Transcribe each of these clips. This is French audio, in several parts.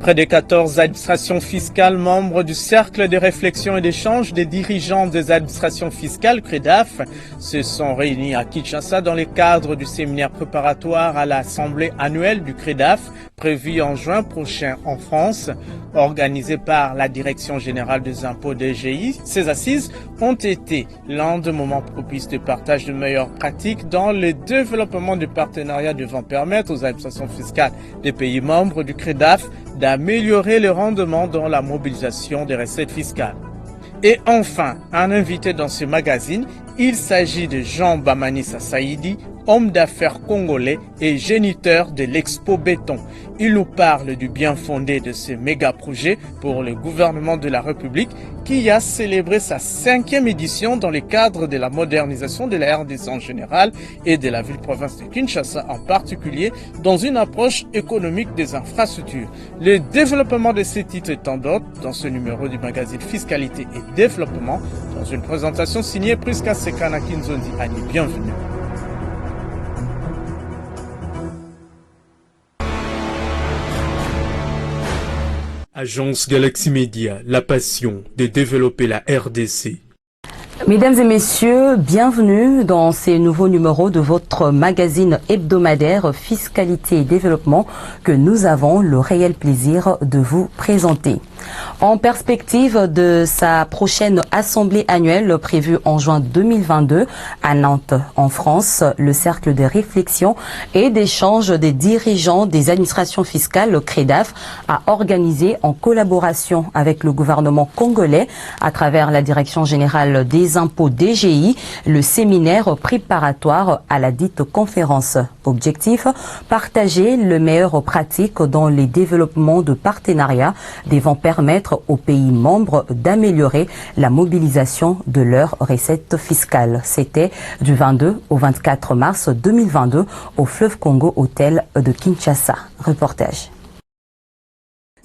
Près de 14 administrations fiscales membres du Cercle de réflexion et d'échange des dirigeants des administrations fiscales CREDAF se sont réunis à Kinshasa dans le cadre du séminaire préparatoire à l'Assemblée annuelle du CREDAF prévu en juin prochain en France, organisé par la Direction générale des impôts DGI. Ces assises ont été l'un des moments propices de partage de meilleures pratiques dans le développement du partenariat devant permettre aux administrations fiscales des pays membres du CREDAF d'améliorer le rendement dans la mobilisation des recettes fiscales. Et enfin, un invité dans ce magazine, il s'agit de Jean Bamanissa Saïdi, homme d'affaires congolais et géniteur de l'Expo Béton. Il nous parle du bien fondé de ce méga projet pour le gouvernement de la République qui a célébré sa 5e édition dans le cadre de la modernisation de la RDC en général et de la ville-province de Kinshasa en particulier dans une approche économique des infrastructures. Le développement de ces titres et tant d'autres dans ce numéro du magazine Fiscalité et Développement dans une présentation signée Priska Sekana Kinzondi. Annie, bienvenue. Agence Galaxy Media, la passion de développer la RDC. Mesdames et messieurs, bienvenue dans ces nouveaux numéros de votre magazine hebdomadaire Fiscalité et Développement que nous avons le réel plaisir de vous présenter. En perspective de sa prochaine assemblée annuelle prévue en juin 2022 à Nantes, en France, le Cercle de réflexion et d'échange des dirigeants des administrations fiscales, le CREDAF, a organisé en collaboration avec le gouvernement congolais à travers la Direction générale des impôts DGI, le séminaire préparatoire à la dite conférence. Objectif, partager les meilleures pratiques dans les développements de partenariats devant permettre aux pays membres d'améliorer la mobilisation de leurs recettes fiscales. C'était du 22 au 24 mars 2022 au Fleuve Congo Hôtel de Kinshasa. Reportage.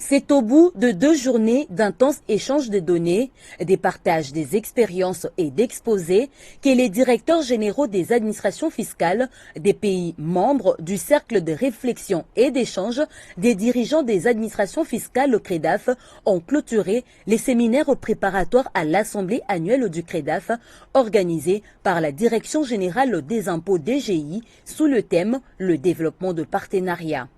C'est au bout de 2 journées d'intenses échanges de données, des partages des expériences et d'exposés que les directeurs généraux des administrations fiscales des pays membres du Cercle de réflexion et d'échange des dirigeants des administrations fiscales au CREDAF ont clôturé les séminaires préparatoires à l'Assemblée annuelle du CREDAF organisée par la Direction générale des impôts DGI sous le thème « Le développement de partenariats ».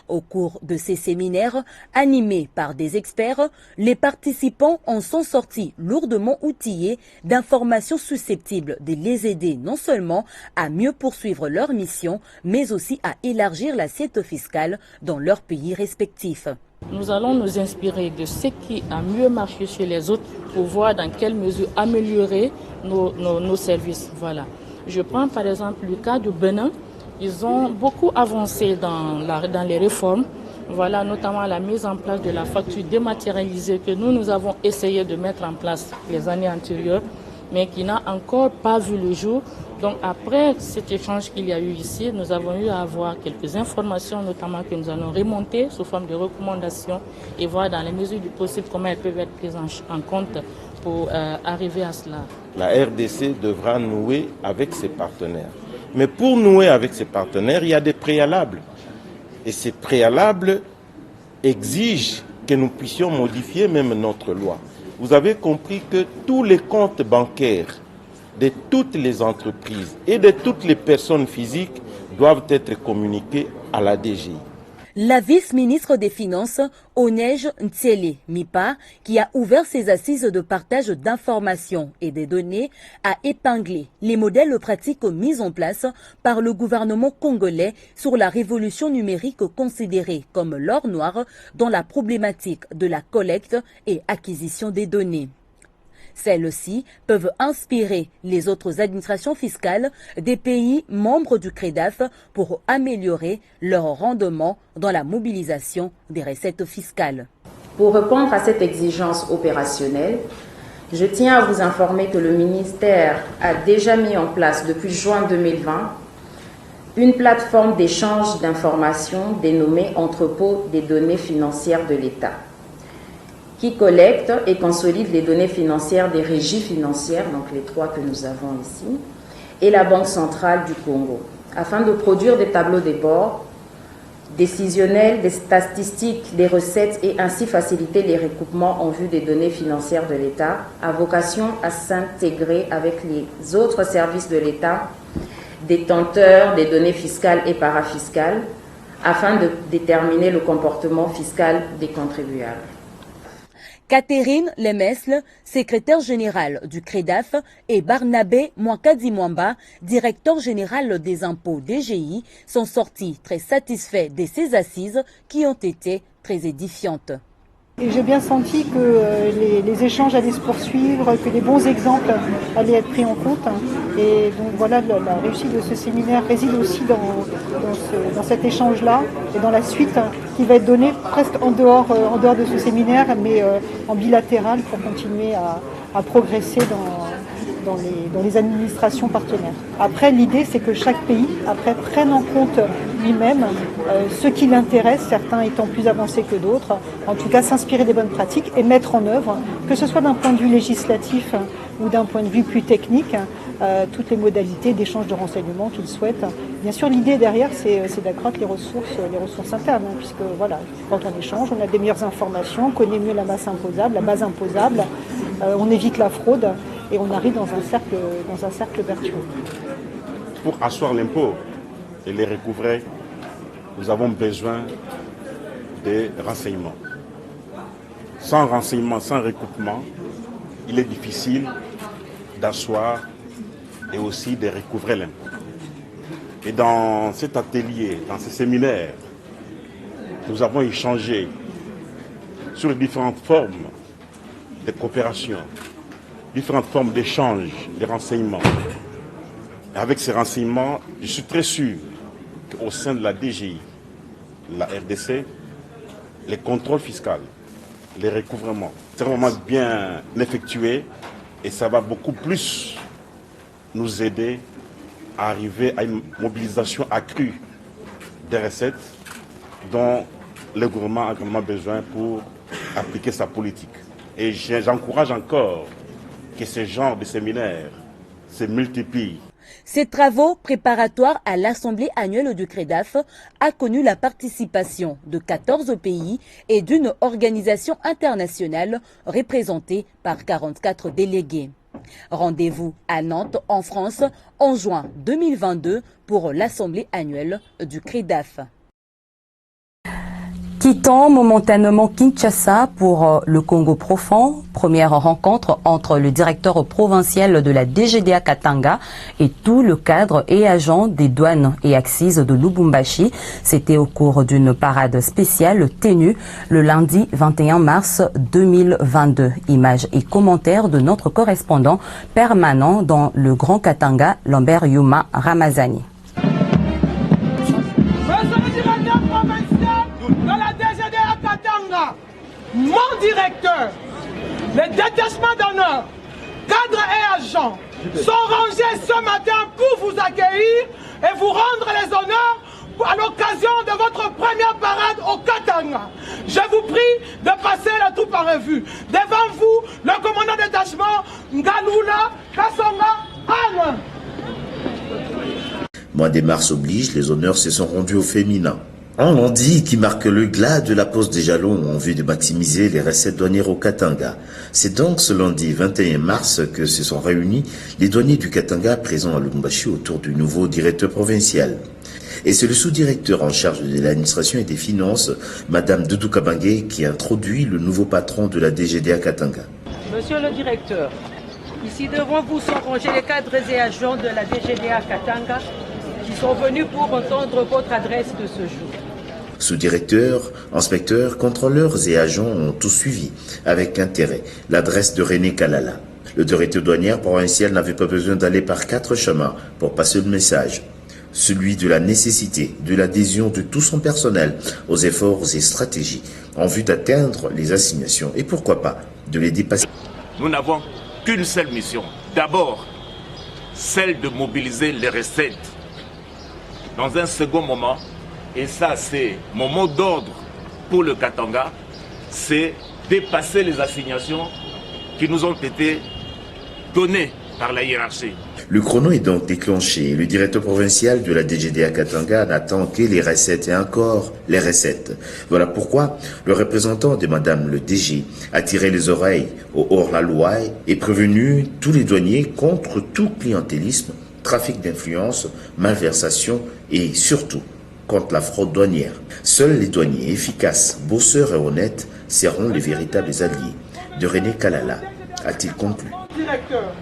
Au cours de ces séminaires, animés par des experts, les participants en sont sortis lourdement outillés d'informations susceptibles de les aider non seulement à mieux poursuivre leur mission, mais aussi à élargir l'assiette fiscale dans leurs pays respectifs. Nous allons nous inspirer de ce qui a mieux marché chez les autres pour voir dans quelle mesure améliorer nos services. Voilà. Je prends par exemple le cas du Bénin. Ils ont beaucoup avancé dans les réformes, voilà, notamment la mise en place de la facture dématérialisée que nous avons essayé de mettre en place les années antérieures, mais qui n'a encore pas vu le jour. Donc après cet échange qu'il y a eu ici, nous avons eu à avoir quelques informations, notamment que nous allons remonter sous forme de recommandations et voir dans les mesures du possible comment elles peuvent être prises en compte pour arriver à cela. La RDC devra nouer avec ses partenaires. Mais pour nouer avec ces partenaires, il y a des préalables. Et ces préalables exigent que nous puissions modifier même notre loi. Vous avez compris que tous les comptes bancaires de toutes les entreprises et de toutes les personnes physiques doivent être communiqués à la DGI. La vice-ministre des Finances, Onej Ntiele Mipa, qui a ouvert ses assises de partage d'informations et des données, a épinglé les modèles pratiques mis en place par le gouvernement congolais sur la révolution numérique considérée comme l'or noir dans la problématique de la collecte et acquisition des données. Celles-ci peuvent inspirer les autres administrations fiscales des pays membres du CREDAF pour améliorer leur rendement dans la mobilisation des recettes fiscales. Pour répondre à cette exigence opérationnelle, je tiens à vous informer que le ministère a déjà mis en place depuis juin 2020 une plateforme d'échange d'informations dénommée Entrepôt des données financières de l'État, qui collecte et consolide les données financières des régies financières, donc les 3 que nous avons ici, et la Banque centrale du Congo, afin de produire des tableaux de bord décisionnelle des statistiques des recettes et ainsi faciliter les recoupements en vue des données financières de l'État, a vocation à s'intégrer avec les autres services de l'État, détenteurs des données fiscales et parafiscales, afin de déterminer le comportement fiscal des contribuables. Catherine Lemesle, secrétaire générale du CREDAF, et Barnabé Mouakadi-Mwamba, directeur général des impôts DGI, sont sortis très satisfaits de ces assises qui ont été très édifiantes. Et j'ai bien senti que les échanges allaient se poursuivre, que les bons exemples allaient être pris en compte. Et donc voilà, la réussite de ce séminaire réside aussi dans cet échange-là et dans la suite qui va être donnée presque en dehors de ce séminaire, mais en bilatéral pour continuer à progresser dans les administrations partenaires. Après, l'idée, c'est que chaque pays prenne en compte lui-même ce qui l'intéresse, certains étant plus avancés que d'autres, en tout cas s'inspirer des bonnes pratiques et mettre en œuvre, que ce soit d'un point de vue législatif ou d'un point de vue plus technique, toutes les modalités d'échange de renseignements qu'ils souhaitent. Bien sûr, l'idée derrière, c'est d'accroître les ressources internes, puisque voilà, quand on échange, on a des meilleures informations, on connaît mieux la base imposable, on évite la fraude et on arrive dans un cercle vertueux. Pour asseoir l'impôt et les recouvrer, nous avons besoin de renseignements. Sans renseignement, sans recoupement, il est difficile d'asseoir et aussi de recouvrer l'impôt. Et dans cet atelier, dans ce séminaire, nous avons échangé sur les différentes formes de coopération, différentes formes d'échange, de renseignements. Et avec ces renseignements, je suis très sûr qu'au sein de la DGI, la RDC, les contrôles fiscaux, les recouvrements seront vraiment bien effectués et ça va beaucoup plus nous aider à arriver à une mobilisation accrue des recettes dont le gouvernement a vraiment besoin pour appliquer sa politique. Et j'encourage encore que ce genre de séminaires se multiplient. Ces travaux préparatoires à l'Assemblée annuelle du CREDAF a connu la participation de 14 pays et d'une organisation internationale représentée par 44 délégués. Rendez-vous à Nantes, en France, en juin 2022 pour l'Assemblée annuelle du CREDAF. Quittant momentanément Kinshasa pour le Congo profond, première rencontre entre le directeur provincial de la DGDA Katanga et tout le cadre et agent des douanes et accises de Lubumbashi. C'était au cours d'une parade spéciale tenue le lundi 21 mars 2022. Images et commentaires de notre correspondant permanent dans le Grand Katanga, Lambert Yuma Ramazani. Mon directeur, les détachements d'honneur, cadres et agents sont rangés ce matin pour vous accueillir et vous rendre les honneurs à l'occasion de votre première parade au Katanga. Je vous prie de passer la troupe en revue. Devant vous, le commandant de détachement, Ngalula Kassonga Anne. Mois de mars oblige, les honneurs se sont rendus au féminin. Un lundi qui marque le glas de la pose des jalons en vue de maximiser les recettes douanières au Katanga. C'est donc ce lundi 21 mars que se sont réunis les douaniers du Katanga présents à Lubumbashi autour du nouveau directeur provincial. Et c'est le sous-directeur en charge de l'administration et des finances, Madame Doudou Kabangé, qui introduit le nouveau patron de la DGDA Katanga. Monsieur le directeur, ici devant vous sont rangés les cadres et agents de la DGDA Katanga qui sont venus pour entendre votre adresse de ce jour. Sous-directeurs, inspecteurs, contrôleurs et agents ont tous suivi avec intérêt l'adresse de René Kalala. L'autorité douanière provinciale n'avait pas besoin d'aller par 4 chemins pour passer le message. Celui de la nécessité de l'adhésion de tout son personnel aux efforts et stratégies en vue d'atteindre les assignations et pourquoi pas de les dépasser. Nous n'avons qu'une seule mission. D'abord, celle de mobiliser les recettes. Dans un second moment, et ça c'est mon mot d'ordre pour le Katanga, c'est dépasser les assignations qui nous ont été données par la hiérarchie. Le chrono est donc déclenché. Le directeur provincial de la DGDA Katanga n'attend que les recettes et encore les recettes. Voilà pourquoi le représentant de Madame le DG a tiré les oreilles au hors-la-loi et prévenu tous les douaniers contre tout clientélisme, trafic d'influence, malversation et surtout contre la fraude douanière. Seuls les douaniers efficaces, bosseurs et honnêtes seront les véritables alliés de René Kalala, a-t-il conclu. Directeur,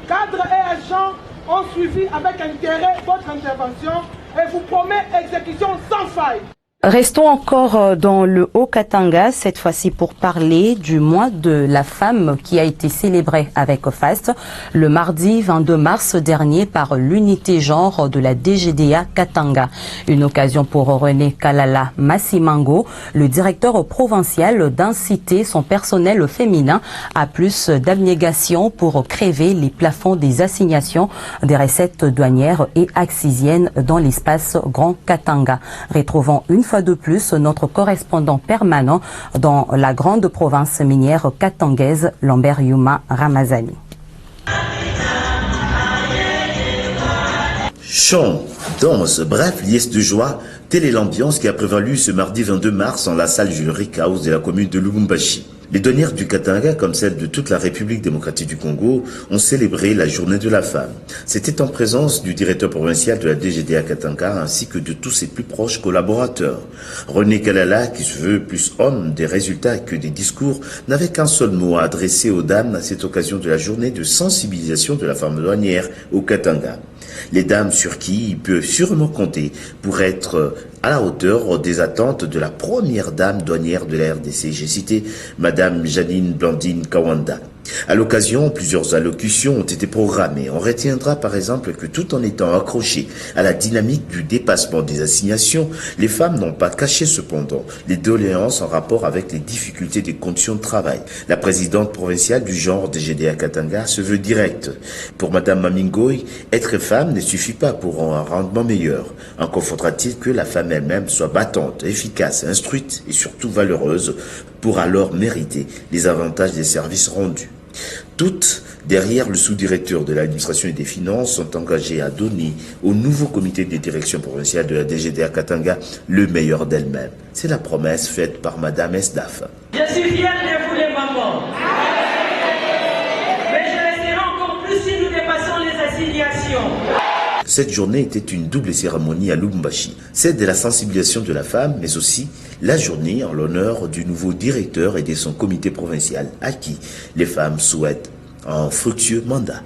cadres et agents ont suivi avec intérêt votre intervention et vous promet exécution sans faille. Restons encore dans le Haut-Katanga, cette fois-ci pour parler du mois de la femme qui a été célébré avec faste le mardi 22 mars dernier par l'unité genre de la DGDA Katanga. Une occasion pour René Kalala Massimango, le directeur provincial, d'inciter son personnel féminin à plus d'abnégation pour créer les plafonds des assignations des recettes douanières et accisiennes dans l'espace Grand Katanga. Retrouvons une fois de plus notre correspondant permanent dans la grande province minière katangaise, Lambert Yuma Ramazani. Chant, danse, bref, liesse de joie, telle est l'ambiance qui a prévalu ce mardi 22 mars en la salle Jules Ricaus de la commune de Lubumbashi. Les douanières du Katanga, comme celles de toute la République démocratique du Congo, ont célébré la journée de la femme. C'était en présence du directeur provincial de la DGDA Katanga ainsi que de tous ses plus proches collaborateurs. René Kalala, qui se veut plus homme des résultats que des discours, n'avait qu'un seul mot à adresser aux dames à cette occasion de la journée de sensibilisation de la femme douanière au Katanga. Les dames sur qui il peut sûrement compter pour être à la hauteur des attentes de la première dame douanière de la RDC. J'ai cité Madame Janine Blandine Kawanda. À l'occasion, plusieurs allocutions ont été programmées. On retiendra par exemple que tout en étant accrochées à la dynamique du dépassement des assignations, les femmes n'ont pas caché cependant les doléances en rapport avec les difficultés des conditions de travail. La présidente provinciale du genre DGDA Katanga se veut directe. Pour Madame Mamingoy, être femme ne suffit pas pour un rendement meilleur. Encore faudra-t-il que la femme elle-même soit battante, efficace, instruite et surtout valeureuse pour alors mériter les avantages des services rendus. Toutes, derrière le sous-directeur de l'administration et des finances, sont engagées à donner au nouveau comité de direction provinciale de la DGDA Katanga le meilleur d'elle-même. C'est la promesse faite par Madame Esdaf. Je suis fier de vous les mamans. Mais je le serai encore plus si nous dépassons les assignations. Cette journée était une double cérémonie à Lubumbashi, celle de la sensibilisation de la femme, mais aussi la journée en l'honneur du nouveau directeur et de son comité provincial, à qui les femmes souhaitent un fructueux mandat.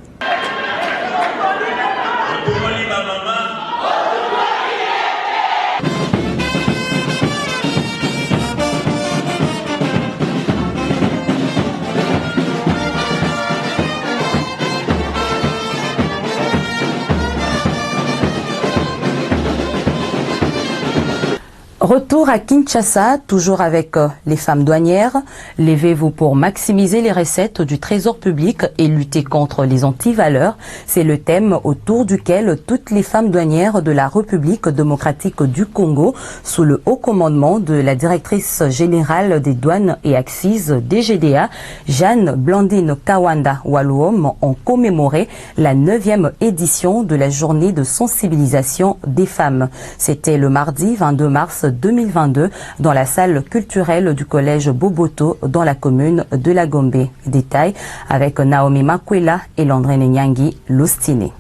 Retour à Kinshasa, toujours avec les femmes douanières. Levez-vous pour maximiser les recettes du trésor public et lutter contre les antivaleurs. C'est le thème autour duquel toutes les femmes douanières de la République démocratique du Congo, sous le haut commandement de la directrice générale des douanes et accises DGDA, Jeanne Blandine Kawanda Waluom, ont commémoré la 9e édition de la journée de sensibilisation des femmes. C'était le mardi 22 mars 2022 dans la salle culturelle du collège Boboto dans la commune de la Gombe. Détail avec Naomi Makwela et Landrine Nyangi Lostine.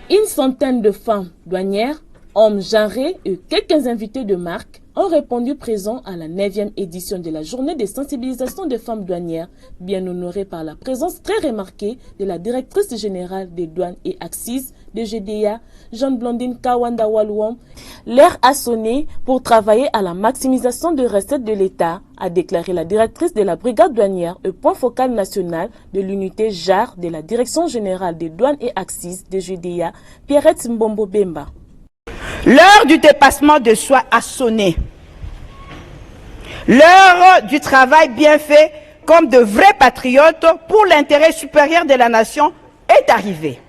Une centaine de femmes douanières, hommes genrés et quelques invités de marque ont répondu présents à la 9e édition de la journée de sensibilisation des femmes douanières, bien honorée par la présence très remarquée de la directrice générale des douanes et accises de GDA, Jeanne Blandine Kawanda Waluom. L'heure a sonné pour travailler à la maximisation des recettes de l'État, a déclaré la directrice de la brigade douanière au point focal national de l'unité JAR de la direction générale des douanes et accises de GDA, Pierrette Mbombo Bemba. L'heure du dépassement de soi a sonné. L'heure du travail bien fait comme de vrais patriotes pour l'intérêt supérieur de la nation est arrivée.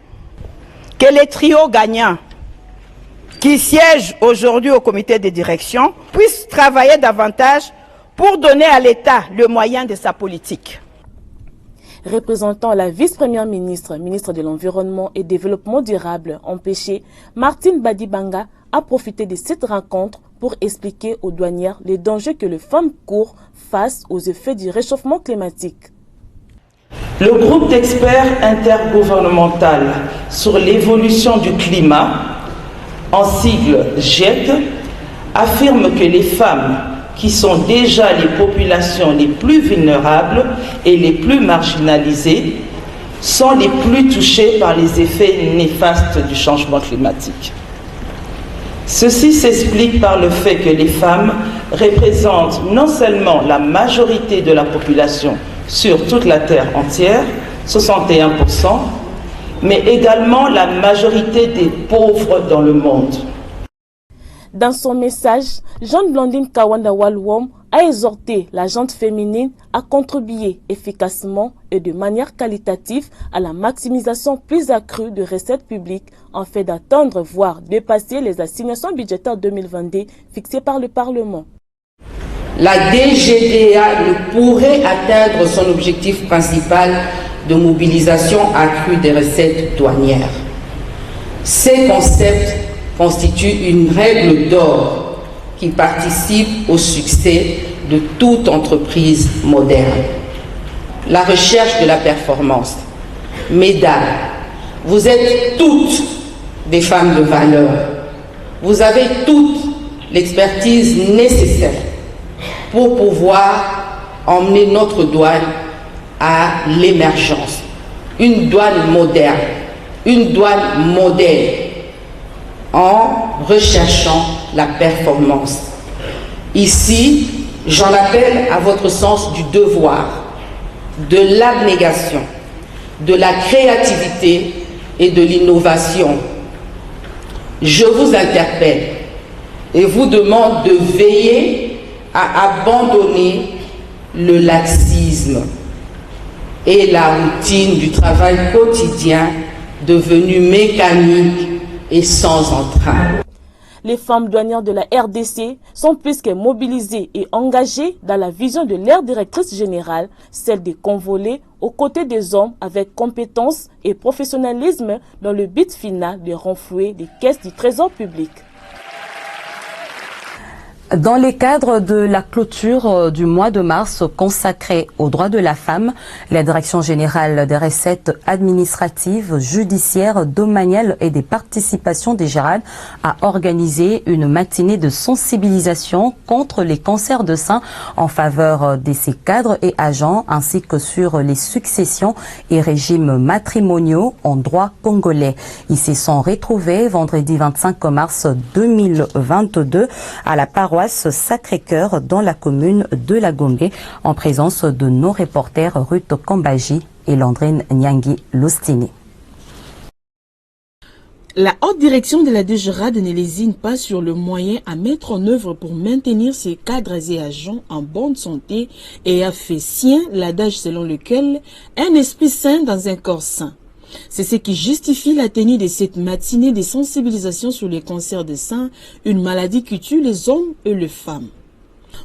Que les trios gagnants qui siègent aujourd'hui au comité de direction puissent travailler davantage pour donner à l'État le moyen de sa politique. Représentant la vice-première ministre, ministre de l'Environnement et Développement durable empêché, Martine Badibanga a profité de cette rencontre pour expliquer aux douanières les dangers que les femmes courent face aux effets du réchauffement climatique. Le groupe d'experts intergouvernemental sur l'évolution du climat, en sigle GIEC, affirme que les femmes, qui sont déjà les populations les plus vulnérables et les plus marginalisées, sont les plus touchées par les effets néfastes du changement climatique. Ceci s'explique par le fait que les femmes représentent non seulement la majorité de la population sur toute la Terre entière, 61%, mais également la majorité des pauvres dans le monde. Dans son message, Jeanne Blandine Kawanda Walwom a exhorté la gente féminine à contribuer efficacement et de manière qualitative à la maximisation plus accrue de recettes publiques en fait d'atteindre voire dépasser les assignations budgétaires 2022 fixées par le Parlement. La DGDA ne pourrait atteindre son objectif principal de mobilisation accrue des recettes douanières. Ces concepts constituent une règle d'or qui participe au succès de toute entreprise moderne. La recherche de la performance. Mesdames, vous êtes toutes des femmes de valeur. Vous avez toute l'expertise nécessaire pour pouvoir emmener notre douane à l'émergence. Une douane moderne, une douane modèle, en recherchant la performance. Ici, j'en appelle à votre sens du devoir, de l'abnégation, de la créativité et de l'innovation. Je vous interpelle et vous demande de veiller à abandonner le laxisme et la routine du travail quotidien devenu mécanique et sans entrain. Les femmes douanières de la RDC sont plus que mobilisées et engagées dans la vision de leur directrice générale, celle de convoler aux côtés des hommes avec compétence et professionnalisme dans le but final de renflouer les caisses du trésor public. Dans les cadres de la clôture du mois de mars consacré aux droits de la femme, la Direction générale des recettes administratives, judiciaires, domaniales et des participations des Gérades a organisé une matinée de sensibilisation contre les cancers de sein en faveur de ses cadres et agents ainsi que sur les successions et régimes matrimoniaux en droit congolais. Ils se sont retrouvés vendredi 25 mars 2022 à la paroisse Sacré-Cœur dans la commune de La Gombe en présence de nos reporters Ruth Kambaji et Landrine Nyangi-Lostini. La haute direction de la DGRAD ne lésine pas sur le moyen à mettre en œuvre pour maintenir ses cadres et agents en bonne santé et a fait sien l'adage selon lequel un esprit sain dans un corps sain. C'est ce qui justifie la tenue de cette matinée de sensibilisation sur les cancers de sein, une maladie qui tue les hommes et les femmes.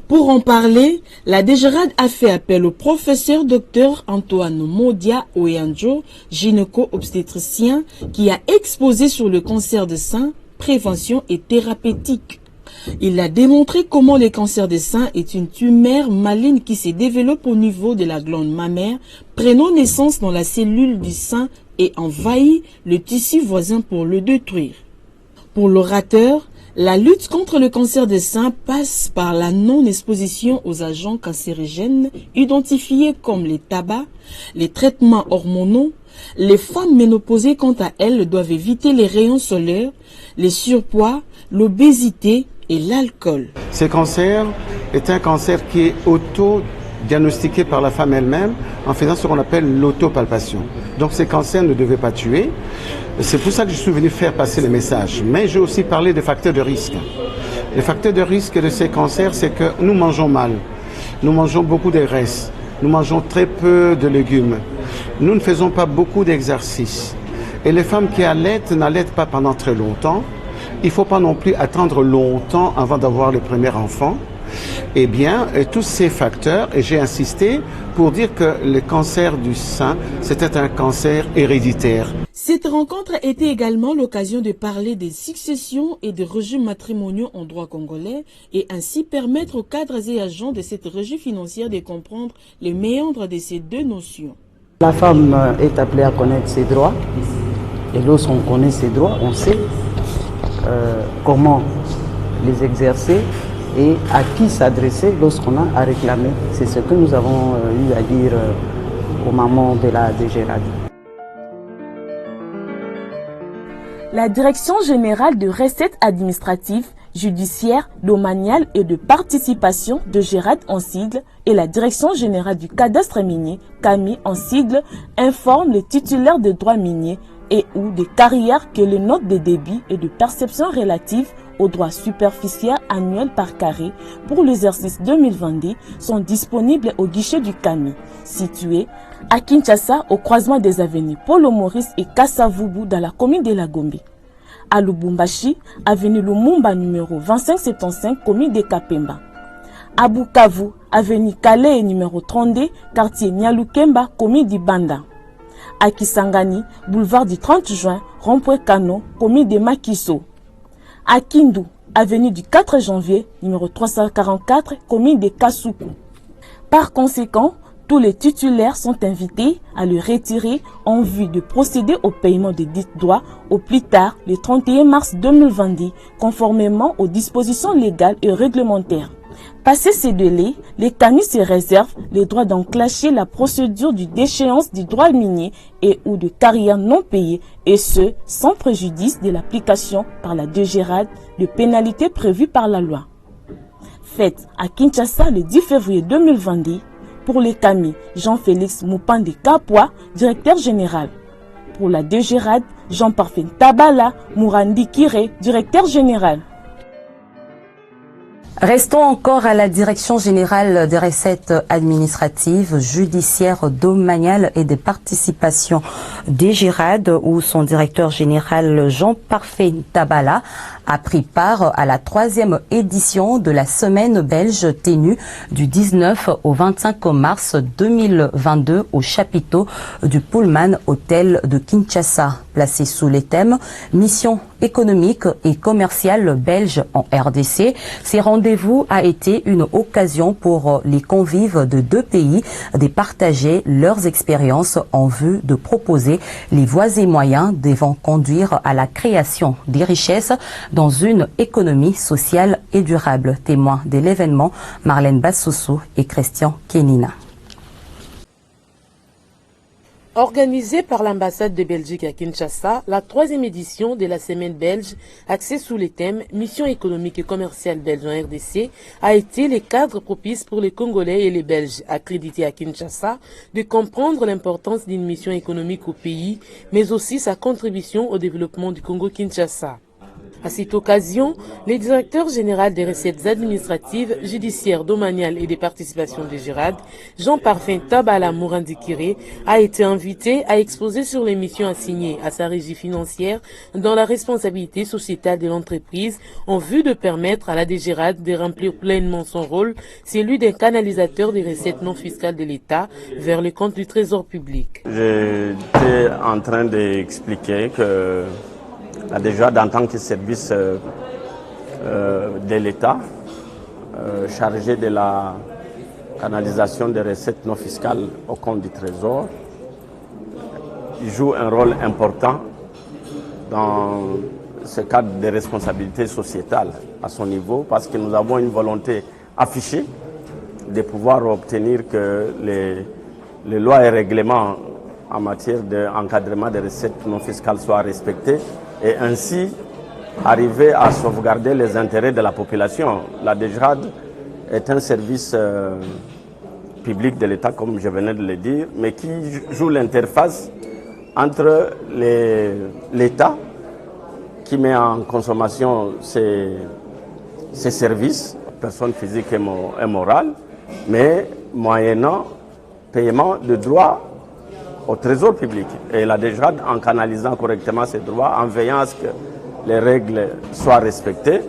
Pour en parler, la DGRAD a fait appel au professeur Dr Antoine Modia Oyanjo, gynéco-obstétricien, qui a exposé sur le cancer de sein, prévention et thérapeutique. Il a démontré comment le cancer des seins est une tumeur maligne qui se développe au niveau de la glande mammaire, prenant naissance dans la cellule du sein et envahit le tissu voisin pour le détruire. Pour l'orateur, la lutte contre le cancer des seins passe par la non-exposition aux agents cancérigènes identifiés comme les tabacs, les traitements hormonaux. Les femmes ménopausées, quant à elles, doivent éviter les rayons solaires, les surpoids, l'obésité et l'alcool. Ce cancer est un cancer qui est auto-diagnostiqué par la femme elle-même en faisant ce qu'on appelle l'autopalpation. Donc ces cancers ne devaient pas tuer. C'est pour ça que je suis venu faire passer le message. Mais j'ai aussi parlé des facteurs de risque. Les facteurs de risque de ces cancers, c'est que nous mangeons mal. Nous mangeons beaucoup de graisses. Nous mangeons très peu de légumes. Nous ne faisons pas beaucoup d'exercices. Et les femmes qui allaitent n'allaitent pas pendant très longtemps. Il ne faut pas non plus attendre longtemps avant d'avoir le premier enfant. Eh bien, tous ces facteurs, et j'ai insisté pour dire que le cancer du sein, c'était un cancer héréditaire. Cette rencontre était également l'occasion de parler des successions et des régimes matrimoniaux en droit congolais et ainsi permettre aux cadres et agents de cette régie financière de comprendre les méandres de ces deux notions. La femme est appelée à connaître ses droits et lorsqu'on connaît ses droits, on sait comment les exercer et à qui s'adresser lorsqu'on a à réclamer. C'est ce que nous avons eu à dire aux mamans de la DGRAD. La Direction générale de recettes administratives, judiciaires, domaniales et de participation de DGRAD en sigle et la Direction générale du cadastre minier, CAMI en sigle, informent les titulaires de droits miniers et ou des carrières que les notes de débit et de perception relatives aux droits superficiels annuels par carré pour l'exercice 2022 sont disponibles au guichet du CAMI, situé à Kinshasa au croisement des avenues Polo Maurice et Kassavubu dans la commune de la Gombe. À Lubumbashi, avenue Lumumba numéro 2575, commune de Kapemba. À Bukavu, avenue Calais numéro 32, quartier Nyalukemba, commune d'Ibanda. À Kisangani, boulevard du 30 juin, rond-point Kano, commune de Makiso. À Kindu, avenue du 4 janvier, numéro 344, commune de Kasuku. Par conséquent, tous les titulaires sont invités à le retirer en vue de procéder au paiement de dits droits au plus tard le 31 mars 2022, conformément aux dispositions légales et réglementaires. Passé ces délais, les CAMI se réservent le droit d'enclencher la procédure du déchéance du droit minier et ou de carrière non payée, et ce, sans préjudice de l'application par la DGRAD de pénalités prévues par la loi. Faite à Kinshasa le 10 février 2022, pour les CAMI, Jean-Félix Moupande Kapwa, directeur général. Pour la DGRAD, Jean-Parfait Tabala Mourandi Kire, directeur général. Restons encore à la Direction générale des recettes administratives, judiciaires, domaniales et des participations DGRAD, où son directeur général Jean-Parfait Tabala a pris part à la 3e édition de la semaine belge tenue du 19 au 25 mars 2022 au chapiteau du Pullman Hotel de Kinshasa, placé sous les thèmes Mission économique et commerciale belge en RDC. Ces rendez-vous a été une occasion pour les convives de deux pays de partager leurs expériences en vue de proposer les voies et moyens devant conduire à la création des richesses dans une économie sociale et durable. Témoins de l'événement, Marlène Bassoussou et Christian Kenina. Organisée par l'ambassade de Belgique à Kinshasa, la 3e édition de la semaine belge, axée sous les thèmes Mission économique et commerciale belge en RDC, a été le cadre propice pour les Congolais et les Belges accrédités à Kinshasa de comprendre l'importance d'une mission économique au pays, mais aussi sa contribution au développement du Congo-Kinshasa. À cette occasion, le directeur général des recettes administratives, judiciaires, domaniales et des participations de DGRAD, Jean-Parfait Tabala Mourandi Kire, a été invité à exposer sur les missions assignées à sa régie financière dans la responsabilité sociétale de l'entreprise en vue de permettre à la DGRAD de remplir pleinement son rôle, celui d'un canalisateur des recettes non fiscales de l'État vers le compte du Trésor public. J'étais en train d'expliquer que la DGRAD, en tant que service de l'État, chargé de la canalisation des recettes non fiscales au compte du Trésor, joue un rôle important dans ce cadre de responsabilité sociétale à son niveau, parce que nous avons une volonté affichée de pouvoir obtenir que les lois et règlements en matière d'encadrement des recettes non fiscales soient respectés et ainsi arriver à sauvegarder les intérêts de la population. La DGRAD est un service public de l'État, comme je venais de le dire, mais qui joue l'interface entre l'État, qui met en consommation ses services, personnes physiques et morales, mais moyennant paiement de droits au trésor public. Et la DGRAD, en canalisant correctement ces droits, en veillant à ce que les règles soient respectées,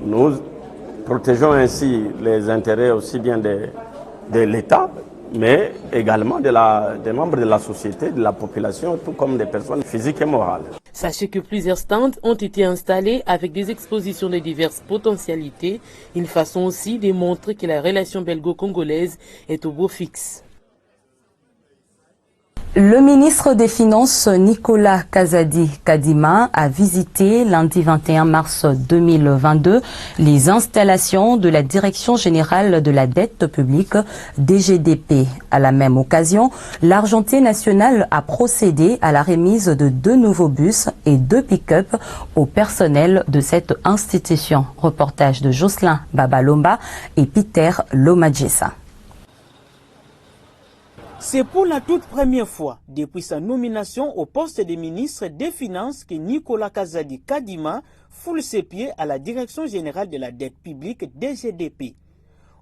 nous Protégeons ainsi les intérêts aussi bien de l'État, mais également des membres de la société, de la population, tout comme des personnes physiques et morales. Sachez que plusieurs stands ont été installés avec des expositions de diverses potentialités, une façon aussi de montrer que la relation belgo-congolaise est au beau fixe. Le ministre des Finances Nicolas Kazadi Kadima a visité lundi 21 mars 2022 les installations de la Direction générale de la dette publique DGDP. À la même occasion, l'Argentier national a procédé à la remise de 2 nouveaux bus et 2 pick-up au personnel de cette institution. Reportage de Jocelyn Babalomba et Peter Lomadjessa. C'est pour la toute première fois depuis sa nomination au poste de ministre des Finances que Nicolas Kazadi Kadima foule ses pieds à la Direction générale de la dette publique DGDP.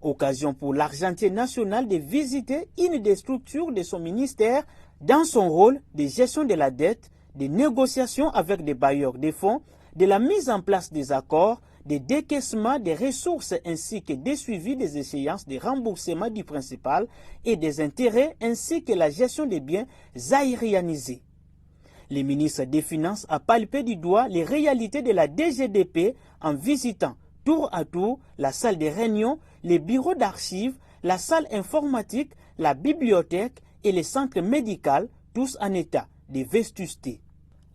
Occasion pour l'Argentier national de visiter une des structures de son ministère dans son rôle de gestion de la dette, de négociations avec des bailleurs de fonds, de la mise en place des accords, des décaissements des ressources ainsi que des suivis des échéances de remboursement du principal et des intérêts ainsi que la gestion des biens aérianisés. Le ministre des Finances a palpé du doigt les réalités de la DGDP en visitant tour à tour la salle de réunion, les bureaux d'archives, la salle informatique, la bibliothèque et le centre médical, tous en état de vétusté.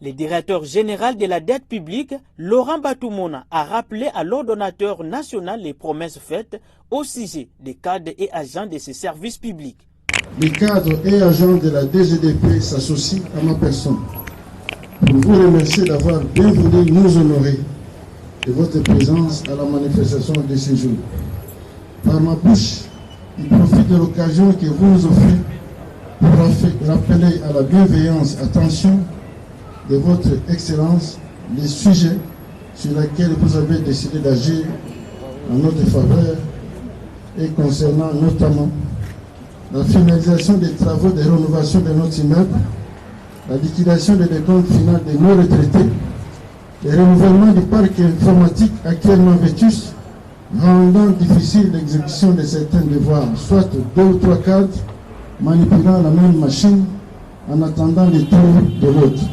Le directeur général de la dette publique, Laurent Batoumona, a rappelé à l'ordonnateur national les promesses faites au sujet des cadres et agents de ces services publics. Les cadres et agents de la DGDP s'associent à ma personne pour vous remercier d'avoir bien voulu nous honorer de votre présence à la manifestation de ce jour. Par ma bouche, il profite de l'occasion que vous nous offrez pour rappeler à la bienveillance, attention, de votre Excellence les sujets sur lesquels vous avez décidé d'agir en notre faveur et concernant notamment la finalisation des travaux de rénovation de notre immeuble, la liquidation des décomptes finales des non-retraités, le renouvellement du parc informatique actuellement vétuste, rendant difficile l'exécution de certains devoirs, soit 2 ou 3 cadres manipulant la même machine en attendant les tours de l'autre.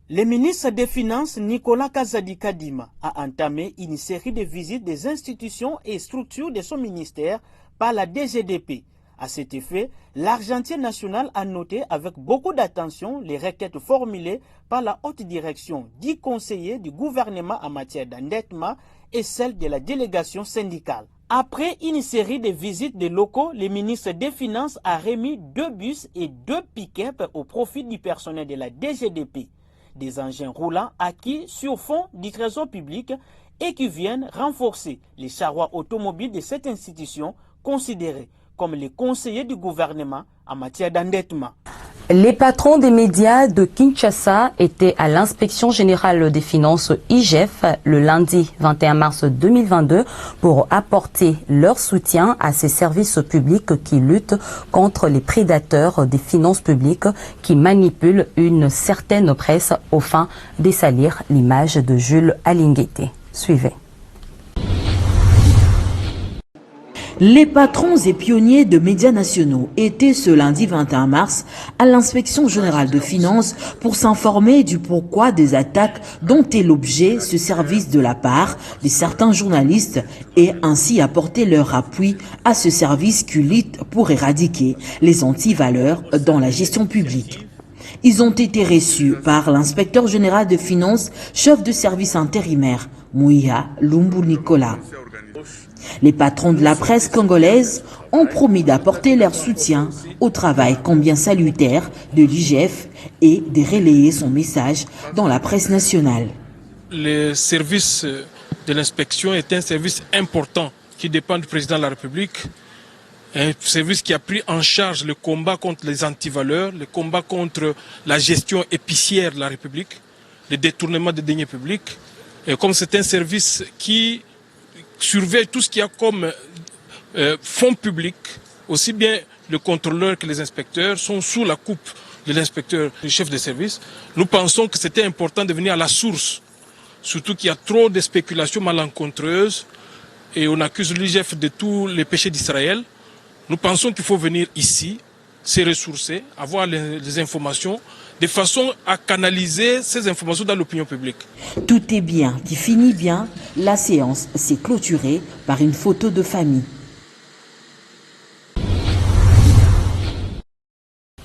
Le ministre des Finances, Nicolas Kazadi Kadima, a entamé une série de visites des institutions et structures de son ministère par la DGDP. À cet effet, l'Argentier national a noté avec beaucoup d'attention les requêtes formulées par la haute direction du conseiller du gouvernement en matière d'endettement et celle de la délégation syndicale. Après une série de visites de locaux, le ministre des Finances a remis 2 bus et 2 pick-up au profit du personnel de la DGDP. Des engins roulants acquis sur fond du trésor public et qui viennent renforcer les charrois automobiles de cette institution considérée comme les conseillers du gouvernement en matière d'endettement. Les patrons des médias de Kinshasa étaient à l'inspection générale des finances IGF le lundi 21 mars 2022 pour apporter leur soutien à ces services publics qui luttent contre les prédateurs des finances publiques qui manipulent une certaine presse aux fins de salir l'image de Jules Alingueté. Suivez. Les patrons et pionniers de médias nationaux étaient ce lundi 21 mars à l'inspection générale de finances pour s'informer du pourquoi des attaques dont est l'objet ce service de la part de certains journalistes et ainsi apporter leur appui à ce service qui lutte pour éradiquer les antivaleurs dans la gestion publique. Ils ont été reçus par l'inspecteur général de finances, chef de service intérimaire, Mouya Lumbu Nicolas. Les patrons de la presse congolaise ont promis d'apporter leur soutien au travail combien salutaire de l'IGF et de relayer son message dans la presse nationale. Le service de l'inspection est un service important qui dépend du président de la République. Un service qui a pris en charge le combat contre les antivaleurs, le combat contre la gestion épicière de la République, le détournement des deniers publics. Et comme c'est un service qui surveille tout ce qu'il y a comme fonds publics, aussi bien le contrôleur que les inspecteurs sont sous la coupe de l'inspecteur, du chef de service. Nous pensons que c'était important de venir à la source, surtout qu'il y a trop de spéculations malencontreuses et on accuse l'IGF de tous les péchés d'Israël. Nous pensons qu'il faut venir ici, se ressourcer, avoir les informations, de façon à canaliser ces informations dans l'opinion publique. Tout est bien qui finit bien. La séance s'est clôturée par une photo de famille.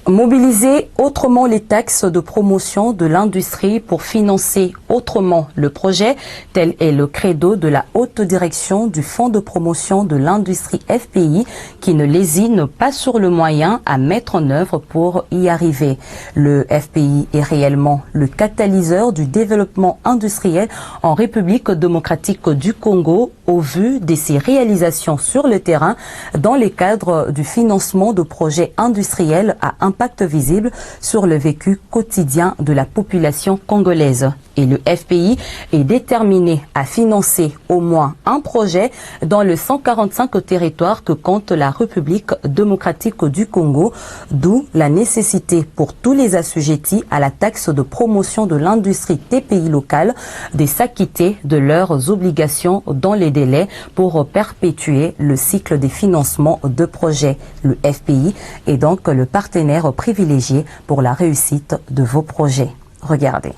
Mobiliser autrement les taxes de promotion de l'industrie pour financer autrement le projet, tel est le credo de la haute direction du Fonds de promotion de l'industrie FPI qui ne lésine pas sur le moyen à mettre en œuvre pour y arriver. Le FPI est réellement le catalyseur du développement industriel en République démocratique du Congo au vu de ses réalisations sur le terrain dans les cadres du financement de projets industriels à impact visible sur le vécu quotidien de la population congolaise. Et le FPI est déterminé à financer au moins un projet dans le 145 territoires que compte la République démocratique du Congo, d'où la nécessité pour tous les assujettis à la taxe de promotion de l'industrie TPI locale de s'acquitter de leurs obligations dans les délais pour perpétuer le cycle des financements de projets. Le FPI est donc le partenaire privilégié pour la réussite de vos projets. Regardez.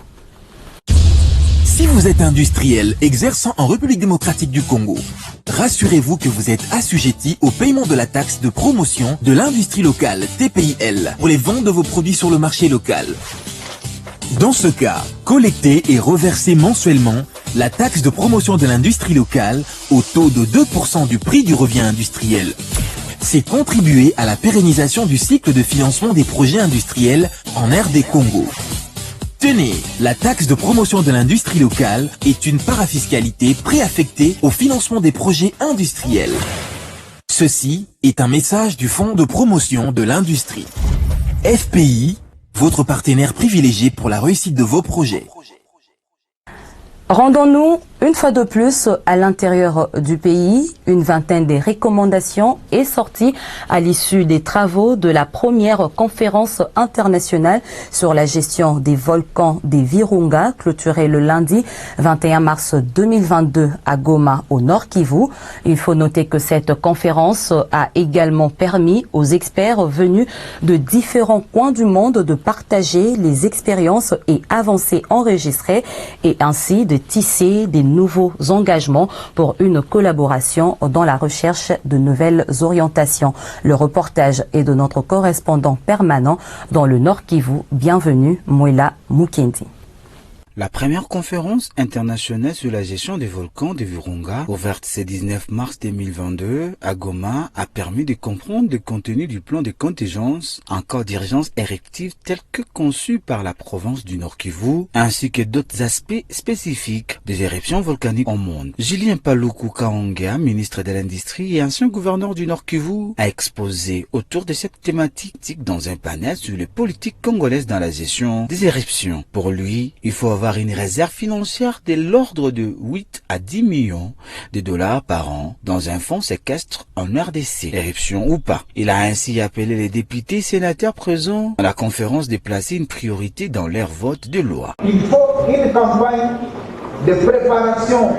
Si vous êtes industriel exerçant en République démocratique du Congo, rassurez-vous que vous êtes assujetti au paiement de la taxe de promotion de l'industrie locale TPIL pour les ventes de vos produits sur le marché local. Dans ce cas, collectez et reversez mensuellement la taxe de promotion de l'industrie locale au taux de 2% du prix du revient industriel. C'est contribuer à la pérennisation du cycle de financement des projets industriels en RD Congo. Tenez, la taxe de promotion de l'industrie locale est une parafiscalité préaffectée au financement des projets industriels. Ceci est un message du Fonds de promotion de l'industrie. FPI, votre partenaire privilégié pour la réussite de vos projets. Rendons-nous une fois de plus à l'intérieur du pays. Une vingtaine de recommandations est sortie à l'issue des travaux de la première conférence internationale sur la gestion des volcans des Virunga, clôturée le lundi 21 mars 2022 à Goma, au Nord Kivu. Il faut noter que cette conférence a également permis aux experts venus de différents coins du monde de partager les expériences et avancées enregistrées et ainsi de tisser des nouveaux engagements pour une collaboration dans la recherche de nouvelles orientations. Le reportage est de notre correspondant permanent dans le Nord Kivu. Bienvenue, Mwela Mukendi. La première conférence internationale sur la gestion des volcans de Virunga, ouverte ce 19 mars 2022 à Goma, a permis de comprendre le contenu du plan de contingence en cas d'urgence éruptive tel que conçu par la province du Nord Kivu, ainsi que d'autres aspects spécifiques des éruptions volcaniques au monde. Julien Paluku Kaonga, ministre de l'Industrie et ancien gouverneur du Nord Kivu, a exposé autour de cette thématique dans un panel sur les politiques congolaises dans la gestion des éruptions. Pour lui, il faut avoir une réserve financière de l'ordre de 8 à 10 millions de dollars par an dans un fonds séquestre en RDC, éruption ou pas. Il a ainsi appelé les députés et sénateurs présents à la conférence de placer une priorité dans leur vote de loi. Il faut une campagne de préparation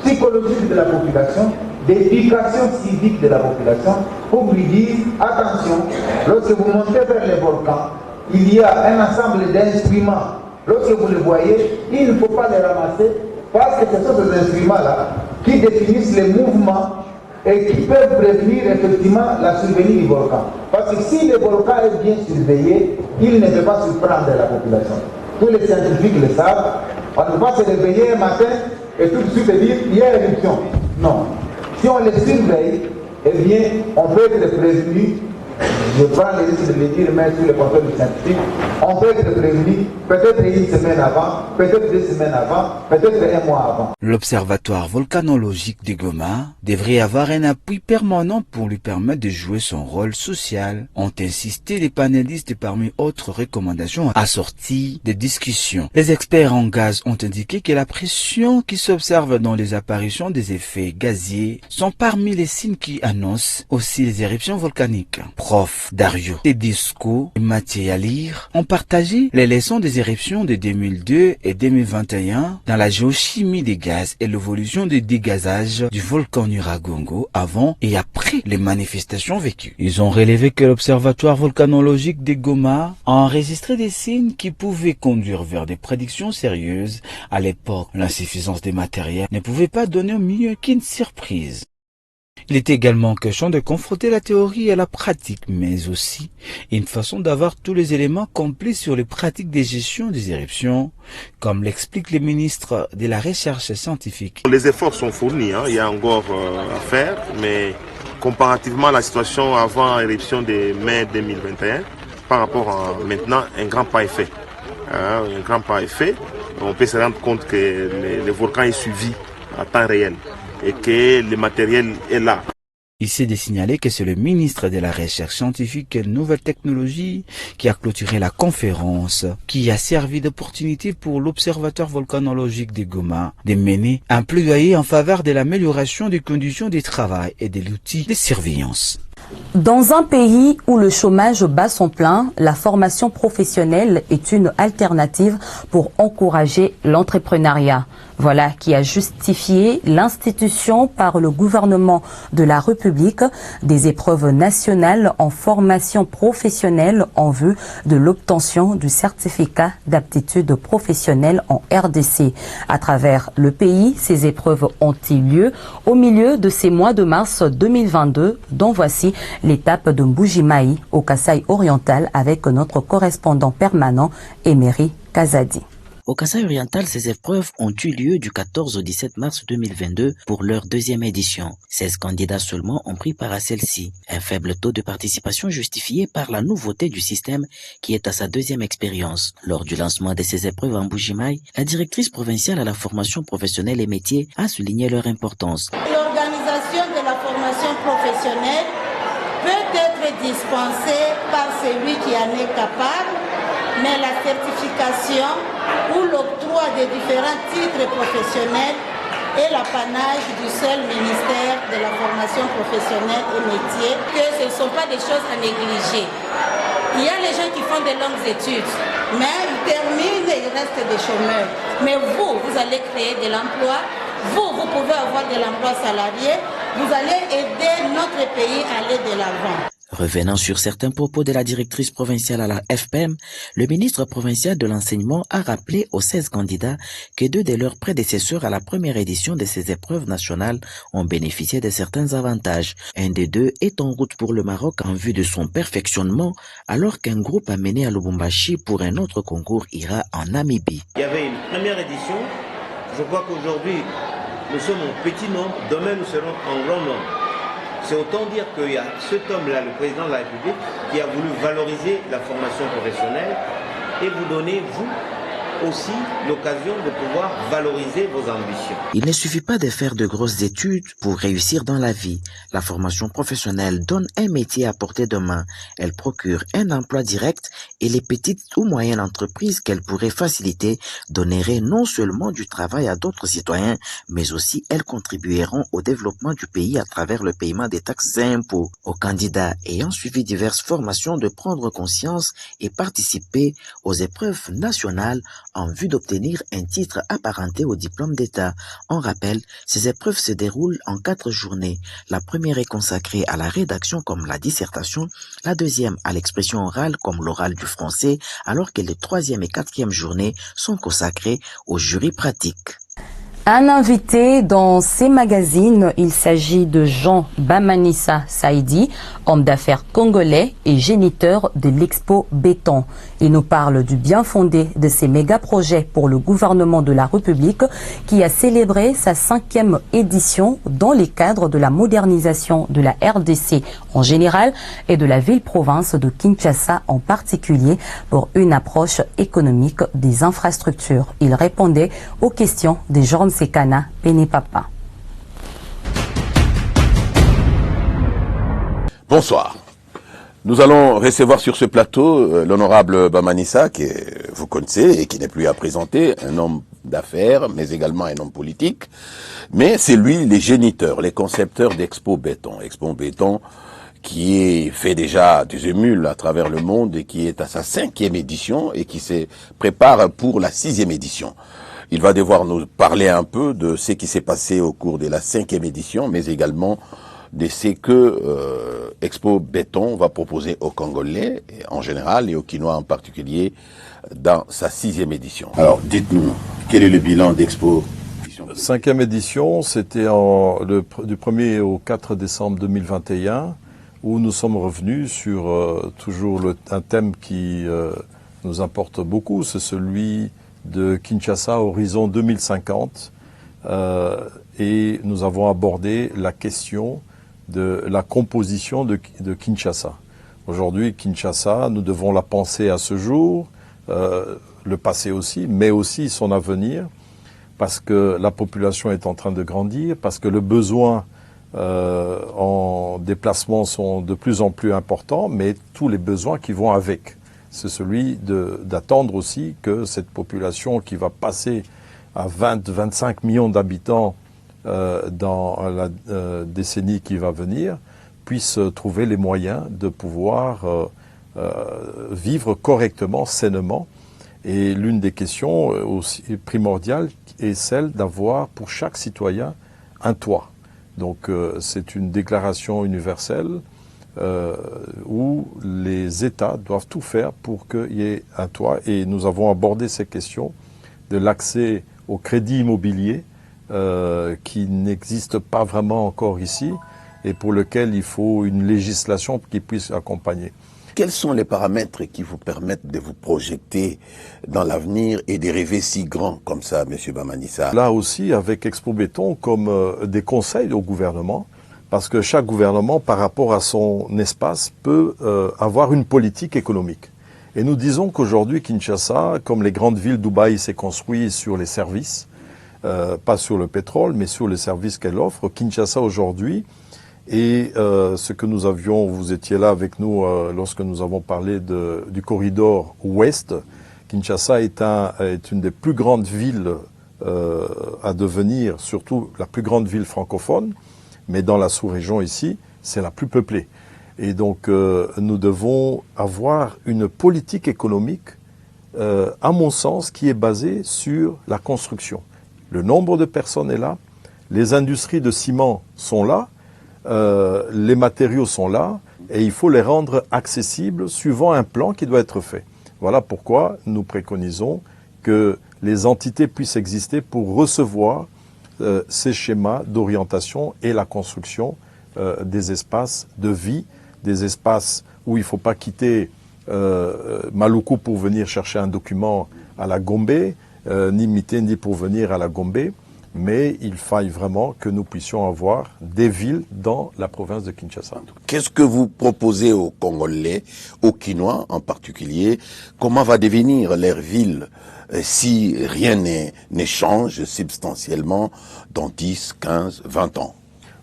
psychologique de la population, d'éducation civique de la population pour lui dire attention, lorsque vous montez vers les volcans, il y a un ensemble d'instruments. Lorsque vous les voyez, il ne faut pas les ramasser parce que ce sont ces instruments-là qui définissent les mouvements et qui peuvent prévenir effectivement la survenue du volcan. Parce que si le volcan est bien surveillé, il ne peut pas surprendre la population. Tous les scientifiques le savent. On ne peut pas se réveiller un matin et tout de suite dire il y a éruption. Non. Si on les surveille, eh bien, on peut être prévenu. Je prends le risque de le dire, mais sur le contrôle scientifique, on peut être prévenu peut-être une semaine avant, peut-être 2 semaines avant, peut-être 1 mois avant. L'Observatoire volcanologique de Goma devrait avoir un appui permanent pour lui permettre de jouer son rôle social, ont insisté les panélistes parmi autres recommandations assorties des discussions. Les experts en gaz ont indiqué que la pression qui s'observe dans les apparitions des effets gaziers sont parmi les signes qui annoncent aussi les éruptions volcaniques. Prof Dario Tedesco et Mathieu Alir ont partagé les leçons des éruptions de 2002 et 2021 dans la géochimie des gaz et l'évolution du dégazage du volcan Nyiragongo avant et après les manifestations vécues. Ils ont relevé que l'observatoire volcanologique de Goma a enregistré des signes qui pouvaient conduire vers des prédictions sérieuses. À l'époque, l'insuffisance des matériels ne pouvait pas donner au mieux qu'une surprise. Il est également question de confronter la théorie à la pratique, mais aussi une façon d'avoir tous les éléments complets sur les pratiques de gestion des éruptions, comme l'explique le ministre de la Recherche scientifique. Les efforts sont fournis, il y a encore à faire, mais comparativement à la situation avant l'éruption de mai 2021, par rapport à maintenant, un grand pas est fait. Un grand pas est fait. On peut se rendre compte que le volcan est suivi à temps réel et que le matériel est là. Il s'est de signaler que c'est le ministre de la Recherche scientifique et Nouvelles Technologies qui a clôturé la conférence, qui a servi d'opportunité pour l'Observatoire volcanologique de Goma de mener un plaidoyer en faveur de l'amélioration des conditions de travail et de l'outil de surveillance. Dans un pays où le chômage bat son plein, la formation professionnelle est une alternative pour encourager l'entrepreneuriat. Voilà qui a justifié l'institution par le gouvernement de la République des épreuves nationales en formation professionnelle en vue de l'obtention du certificat d'aptitude professionnelle en RDC. À travers le pays, ces épreuves ont eu lieu au milieu de ces mois de mars 2022, dont voici l'étape de Mbujimayi au Kasaï oriental avec notre correspondant permanent Emery Kazadi. Au Kasaï oriental, ces épreuves ont eu lieu du 14 au 17 mars 2022 pour leur deuxième édition. 16 candidats seulement ont pris part à celle-ci. Un faible taux de participation justifié par la nouveauté du système qui est à sa deuxième expérience. Lors du lancement de ces épreuves en Mbujimayi, la directrice provinciale à la formation professionnelle et métiers a souligné leur importance. L'organisation de la formation professionnelle peut être dispensée par celui qui en est capable, mais la certification ou l'octroi des différents titres professionnels est l'apanage du seul ministère de la formation professionnelle et métier, que ce ne sont pas des choses à négliger. Il y a les gens qui font de longues études, mais ils terminent et ils restent des chômeurs. Mais vous allez créer de l'emploi, vous pouvez avoir de l'emploi salarié, vous allez aider notre pays à aller de l'avant. Revenant sur certains propos de la directrice provinciale à la FPM, le ministre provincial de l'enseignement a rappelé aux 16 candidats que 2 de leurs prédécesseurs à la première édition de ces épreuves nationales ont bénéficié de certains avantages. Un des 2 est en route pour le Maroc en vue de son perfectionnement, alors qu'un groupe amené à Lubumbashi pour un autre concours ira en Namibie. Il y avait une première édition. Je crois qu'aujourd'hui, nous sommes en petit nombre. Demain, nous serons en grand nombre. C'est autant dire qu'il y a cet homme-là, le président de la République, qui a voulu valoriser la formation professionnelle et vous donner, vous aussi, l'occasion de pouvoir valoriser vos ambitions. Il ne suffit pas de faire de grosses études pour réussir dans la vie. La formation professionnelle donne un métier à portée de main. Elle procure un emploi direct et les petites ou moyennes entreprises qu'elle pourrait faciliter donneraient non seulement du travail à d'autres citoyens, mais aussi elles contribueront au développement du pays à travers le paiement des taxes et impôts. Aux candidats ayant suivi diverses formations de prendre conscience et participer aux épreuves nationales en vue d'obtenir un titre apparenté au diplôme d'État. On rappelle, ces épreuves se déroulent en 4 journées. La première est consacrée à la rédaction comme la dissertation, la deuxième à l'expression orale comme l'oral du français, alors que les 3e et 4e journées sont consacrées au jury pratique. Un invité dans ces magazines, il s'agit de Jean Bamanissa Saïdi, homme d'affaires congolais et géniteur de l'Expo Béton. Il nous parle du bien fondé de ces méga-projets pour le gouvernement de la République qui a célébré sa 5e édition dans les cadres de la modernisation de la RDC en général et de la ville-province de Kinshasa en particulier pour une approche économique des infrastructures. Il répondait aux questions des Jérôme Sekana Penipapa. Bonsoir. Nous allons recevoir sur ce plateau l'honorable Bamanissa, que vous connaissez et qui n'est plus à présenter, un homme d'affaires, mais également un homme politique. Mais c'est lui les géniteurs, les concepteurs d'Expo Béton. Expo Béton qui fait déjà des émules à travers le monde et qui est à sa 5e édition et qui se prépare pour la 6e édition. Il va devoir nous parler un peu de ce qui s'est passé au cours de la 5e édition, mais également de ce que Expo Béton va proposer aux Congolais en général et aux Quinois en particulier dans sa 6e édition. Alors dites-nous, quel est le bilan d'Expo? 5e édition, c'était du 1er au 4 décembre 2021, où nous sommes revenus sur toujours un thème qui nous importe beaucoup, c'est celui de Kinshasa Horizon 2050. Et nous avons abordé la question de la composition de Kinshasa. Aujourd'hui, Kinshasa, nous devons la penser à ce jour, le passé aussi, mais aussi son avenir, parce que la population est en train de grandir, parce que le besoin en déplacement sont de plus en plus importants, mais tous les besoins qui vont avec. C'est celui d'attendre aussi que cette population qui va passer à 20-25 millions d'habitants dans la décennie qui va venir, puisse trouver les moyens de pouvoir vivre correctement, sainement. Et l'une des questions aussi primordiales est celle d'avoir pour chaque citoyen un toit. Donc c'est une déclaration universelle où les États doivent tout faire pour qu'il y ait un toit. Et nous avons abordé ces questions de l'accès au crédit immobilier qui n'existe pas vraiment encore ici et pour lequel il faut une législation qui puisse accompagner. Quels sont les paramètres qui vous permettent de vous projeter dans l'avenir et de rêver si grand comme ça, M. Bamanissa? Là aussi, avec Expo Béton, comme des conseils au gouvernement, parce que chaque gouvernement, par rapport à son espace, peut avoir une politique économique. Et nous disons qu'aujourd'hui, Kinshasa, comme les grandes villes, Dubaï s'est construit sur les services, pas sur le pétrole, mais sur les services qu'elle offre. Kinshasa aujourd'hui, et ce que nous avions, vous étiez là avec nous lorsque nous avons parlé du corridor ouest, Kinshasa est une des plus grandes villes à devenir, surtout la plus grande ville francophone, mais dans la sous-région ici, c'est la plus peuplée. Et donc nous devons avoir une politique économique, à mon sens, qui est basée sur la construction. Le nombre de personnes est là, les industries de ciment sont là, les matériaux sont là et il faut les rendre accessibles suivant un plan qui doit être fait. Voilà pourquoi nous préconisons que les entités puissent exister pour recevoir ces schémas d'orientation et la construction des espaces de vie, des espaces où il ne faut pas quitter Maluku pour venir chercher un document à la Gombe, ni Mitendi pour venir à la Gombe. Mais il faille vraiment que nous puissions avoir des villes dans la province de Kinshasa. Qu'est-ce que vous proposez aux Congolais, aux Quinois en particulier? Comment va devenir leur ville si rien n'échange substantiellement dans 10, 15, 20 ans?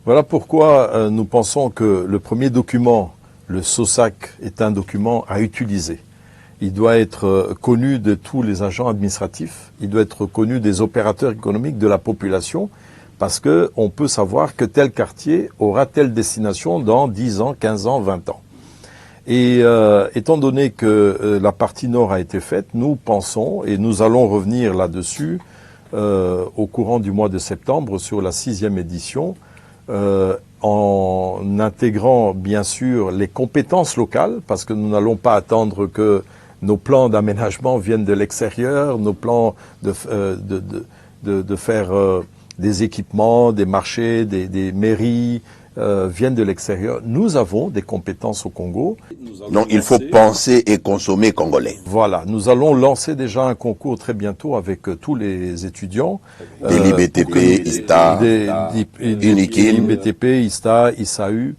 Voilà pourquoi nous pensons que le premier document, le SOSAC, est un document à utiliser. Il doit être connu de tous les agents administratifs, il doit être connu des opérateurs économiques, de la population, parce qu'on peut savoir que tel quartier aura telle destination dans 10 ans, 15 ans, 20 ans. Et étant donné que la partie nord a été faite, nous pensons, et nous allons revenir là-dessus au courant du mois de septembre sur la 6e édition, en intégrant bien sûr les compétences locales, parce que nous n'allons pas attendre que nos plans d'aménagement viennent de l'extérieur, nos plans de faire des équipements, des marchés, des mairies viennent de l'extérieur. Nous avons des compétences au Congo. Donc il faut penser et consommer congolais. Voilà, nous allons lancer déjà un concours très bientôt avec tous les étudiants. Des l'IBTP, ISTA, Unikid. l'IBTP, ISTA, ISAU,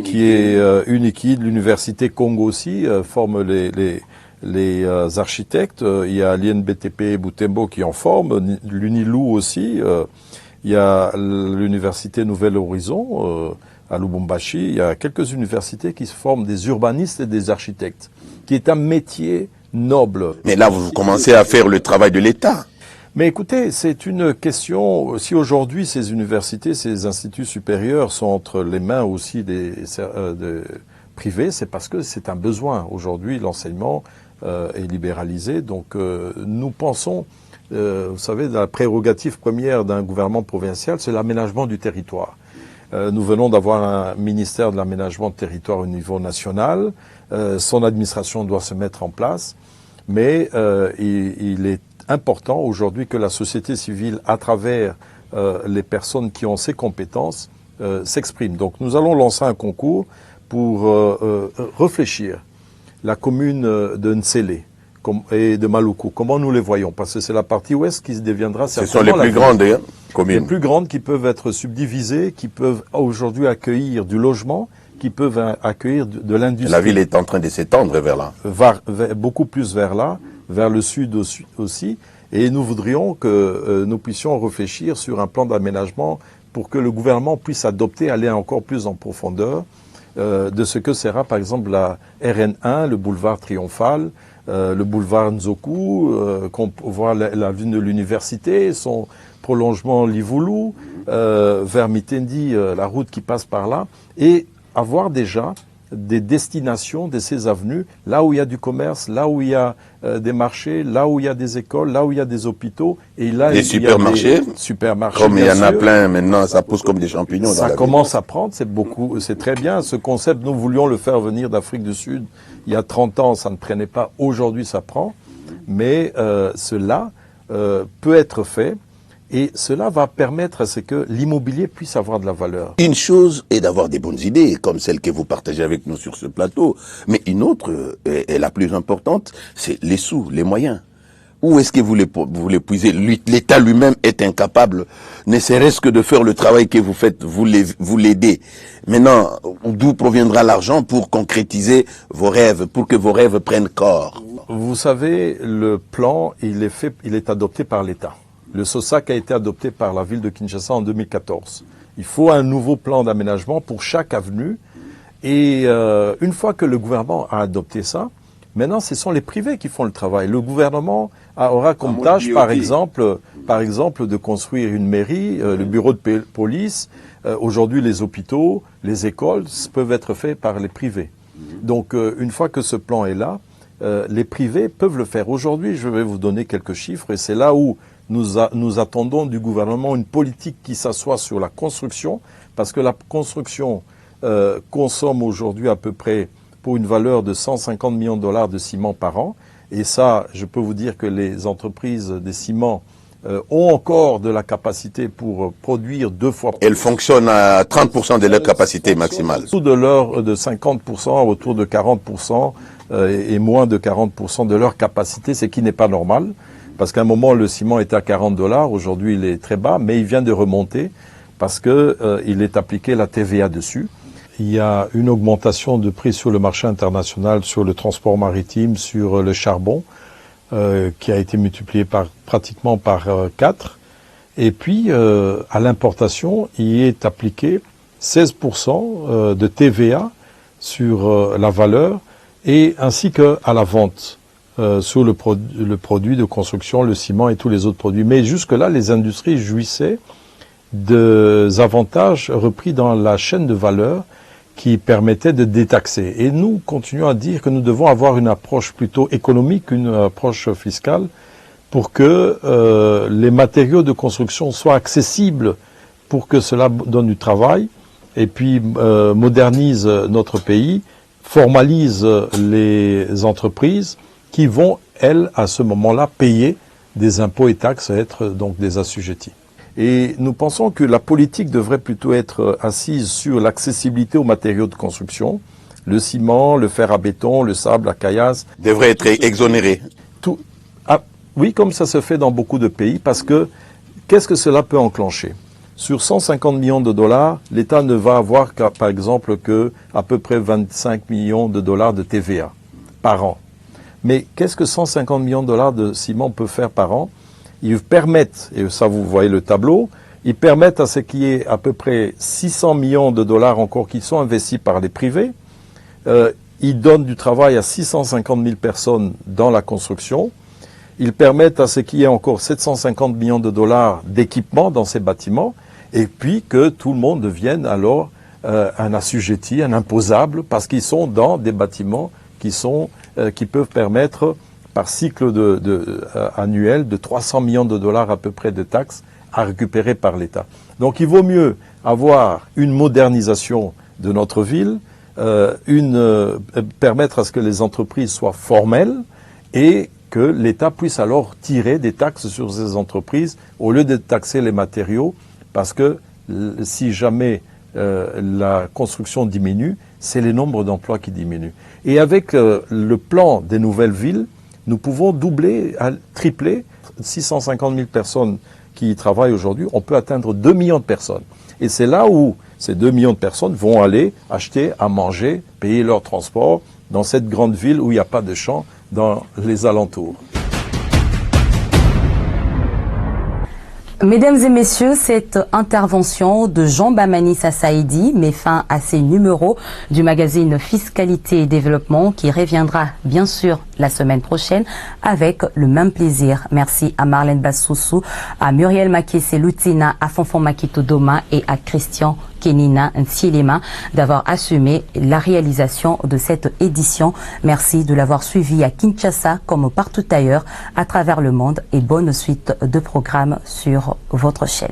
qui est Unikid, l'université Congo aussi, forme les architectes. Il y a l'INBTP Butembo qui en forme, l'UNILU aussi. Il y a l'université Nouvel Horizon à Lubumbashi. Il y a quelques universités qui se forment des urbanistes et des architectes, qui est un métier noble. Mais là, vous commencez à faire le travail de l'État. Mais écoutez, c'est une question, si aujourd'hui ces universités, ces instituts supérieurs sont entre les mains aussi des privés, c'est parce que c'est un besoin. Aujourd'hui, l'enseignement est libéralisé, donc nous pensons, vous savez, la prérogative première d'un gouvernement provincial, c'est l'aménagement du territoire. Nous venons d'avoir un ministère de l'aménagement du territoire au niveau national, son administration doit se mettre en place, mais il est important aujourd'hui que la société civile, à travers les personnes qui ont ces compétences, s'exprime. Donc nous allons lancer un concours pour réfléchir la commune de Nsele et de Maluku. Comment nous les voyons? Parce que c'est la partie ouest qui deviendra certainement ce sont les plus grandes communes. Les plus grandes qui peuvent être subdivisées, qui peuvent aujourd'hui accueillir du logement, qui peuvent accueillir de l'industrie. La ville est en train de s'étendre vers là. Beaucoup plus vers là, vers le sud aussi. Et nous voudrions que nous puissions réfléchir sur un plan d'aménagement pour que le gouvernement puisse adopter, aller encore plus en profondeur de ce que sera par exemple la RN1, le boulevard Triomphal, le boulevard Nzoku, qu'on voit l'avenue de l'université, son prolongement Livoulou, vers Mitendi, la route qui passe par là, et avoir déjà des destinations de ces avenues, là où il y a du commerce, là où il y a des marchés, là où il y a des écoles, là où il y a des hôpitaux, et là des supermarchés, comme il y en a plein maintenant, ça pousse comme des champignons. Ça commence à prendre, c'est très bien. Ce concept, nous voulions le faire venir d'Afrique du Sud il y a 30 ans, ça ne prenait pas. Aujourd'hui, ça prend, mais cela peut être fait. Et cela va permettre à ce que l'immobilier puisse avoir de la valeur. Une chose est d'avoir des bonnes idées, comme celle que vous partagez avec nous sur ce plateau. Mais une autre, et la plus importante, c'est les sous, les moyens. Où est-ce que vous les puisez? L'État lui-même est incapable, ne serait-ce que de faire le travail que vous faites, vous l'aidez. Maintenant, d'où proviendra l'argent pour concrétiser vos rêves, pour que vos rêves prennent corps? Vous savez, le plan, il est adopté par l'État. Le SOSAC a été adopté par la ville de Kinshasa en 2014. Il faut un nouveau plan d'aménagement pour chaque avenue. Et une fois que le gouvernement a adopté ça, maintenant ce sont les privés qui font le travail. Le gouvernement aura comme tâche, par exemple, de construire une mairie, le bureau de police. Aujourd'hui, les hôpitaux, les écoles peuvent être faits par les privés. Donc, une fois que ce plan est là, les privés peuvent le faire. Aujourd'hui, je vais vous donner quelques chiffres et c'est là où nous attendons du gouvernement une politique qui s'assoit sur la construction, parce que la construction consomme aujourd'hui à peu près pour une valeur de 150 millions de dollars de ciment par an. Et ça, je peux vous dire que les entreprises des ciments ont encore de la capacité pour produire 2 fois plus. Elles fonctionnent à 30% de leur capacité maximale. Autour de 50%, autour de 40% et moins de 40% de leur capacité, ce qui n'est pas normal. Parce qu'à un moment, le ciment était à 40 $, aujourd'hui il est très bas, mais il vient de remonter parce qu'il est appliqué la TVA dessus. Il y a une augmentation de prix sur le marché international, sur le transport maritime, sur le charbon, qui a été multiplié pratiquement par 4. Et puis, à l'importation, il est appliqué 16% de TVA sur la valeur, et ainsi qu'à la vente. Sur le produit de construction, le ciment et tous les autres produits. Mais jusque-là, les industries jouissaient des avantages repris dans la chaîne de valeur qui permettaient de détaxer. Et nous continuons à dire que nous devons avoir une approche plutôt économique, une approche fiscale, pour que les matériaux de construction soient accessibles, pour que cela donne du travail, et puis modernise notre pays, formalise les entreprises, qui vont, elles, à ce moment-là, payer des impôts et taxes, être donc des assujettis. Et nous pensons que la politique devrait plutôt être assise sur l'accessibilité aux matériaux de construction, le ciment, le fer à béton, le sable, la caillasse. Devrait être exonéré. Oui, comme ça se fait dans beaucoup de pays, parce que qu'est-ce que cela peut enclencher? Sur 150 millions de dollars, l'État ne va avoir, par exemple, que à peu près 25 millions de dollars de TVA par an. Mais qu'est-ce que 150 millions de dollars de ciment peut faire par an? Ils permettent, et ça vous voyez le tableau, ils permettent à ce qu'il y ait à peu près 600 millions de dollars encore qui sont investis par les privés. Ils donnent du travail à 650 000 personnes dans la construction. Ils permettent à ce qu'il y ait encore 750 millions de dollars d'équipement dans ces bâtiments et puis que tout le monde devienne alors un assujetti, un imposable, parce qu'ils sont dans des bâtiments qui peuvent permettre par cycle annuel de 300 millions de dollars à peu près de taxes à récupérer par l'État. Donc il vaut mieux avoir une modernisation de notre ville, permettre à ce que les entreprises soient formelles et que l'État puisse alors tirer des taxes sur ces entreprises au lieu de taxer les matériaux, parce que si jamais la construction diminue, c'est le nombre d'emplois qui diminue. Et avec le plan des nouvelles villes, nous pouvons doubler, tripler 650 000 personnes qui y travaillent aujourd'hui. On peut atteindre 2 millions de personnes. Et c'est là où ces 2 millions de personnes vont aller acheter à manger, payer leur transport dans cette grande ville où il n'y a pas de champs dans les alentours. Mesdames et messieurs, cette intervention de Jean Bamani Saïdi met fin à ces numéros du magazine Fiscalité et Développement qui reviendra bien sûr la semaine prochaine avec le même plaisir. Merci à Marlène Bassoussou, à Muriel Makese Lutina, à Fonfon Makito Doma et à Christian Kenina Nsielema d'avoir assumé la réalisation de cette édition. Merci de l'avoir suivi à Kinshasa comme partout ailleurs à travers le monde et bonne suite de programmes sur votre chaîne.